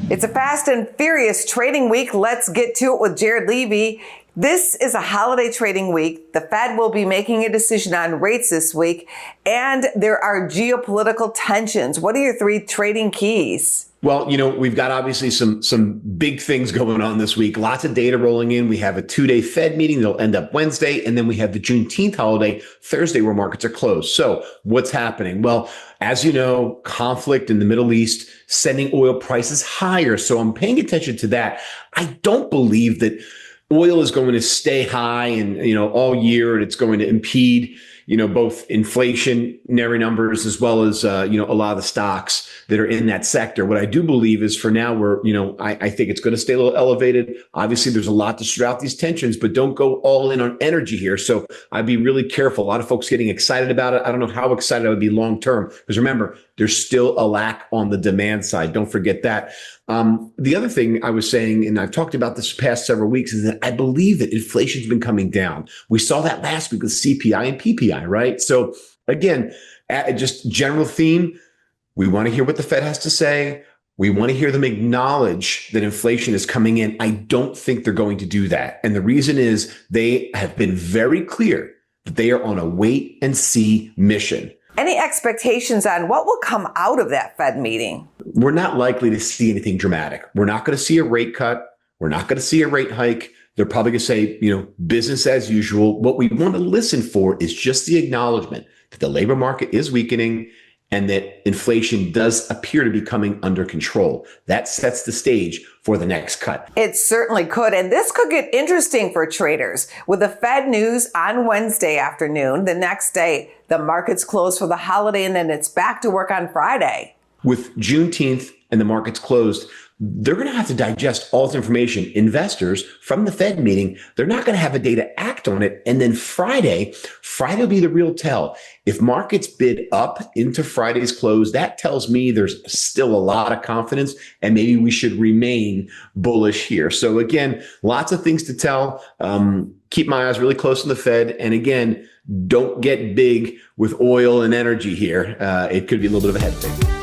It's a fast and furious trading week. Let's get to it with Jared Levy. This is a holiday trading week. The Fed will be making a decision on rates this week, and there are geopolitical tensions. What are your three trading keys? Well, we've got obviously some big things going on this week. Lots of data rolling in. We have a 2-day Fed meeting that'll end up Wednesday, and then we have the Juneteenth holiday Thursday where markets are closed. So what's happening? Well, as you know, conflict in the Middle East sending oil prices higher. So I'm paying attention to that. I don't believe that oil is going to stay high and, all year, and it's going to impede, both inflationary numbers as well as, a lot of the stocks that are in that sector. What I do believe is for now, I think it's going to stay a little elevated. Obviously, there's a lot to sort out these tensions, but don't go all in on energy here. So I'd be really careful. A lot of folks getting excited about it. I don't know how excited I would be long term, because remember, there's still a lack on the demand side. Don't forget that. The other thing I was saying, and I've talked about this past several weeks, is that I believe that inflation's been coming down. We saw that last week with CPI and PPI, right? So again, just general theme, we want to hear what the Fed has to say. We want to hear them acknowledge that inflation is coming in. I don't think they're going to do that. And the reason is they have been very clear that they are on a wait and see mission. Any expectations on what will come out of that Fed meeting? We're not likely to see anything dramatic. We're not going to see a rate cut. We're not going to see a rate hike. They're probably going to say, business as usual. What we want to listen for is just the acknowledgement that the labor market is weakening and that inflation does appear to be coming under control. That sets the stage for the next cut. It certainly could. And this could get interesting for traders. With the Fed news on Wednesday afternoon, the next day, the markets close for the holiday, and then it's back to work on Friday. With Juneteenth and the markets closed, they're going to have to digest all this information. Investors from the Fed meeting, they're not going to have a day to act on it. And then Friday will be the real tell. If markets bid up into Friday's close, that tells me there's still a lot of confidence and maybe we should remain bullish here. So again, lots of things to tell. Keep my eyes really close on the Fed. And again, don't get big with oil and energy here. It could be a little bit of a head fake.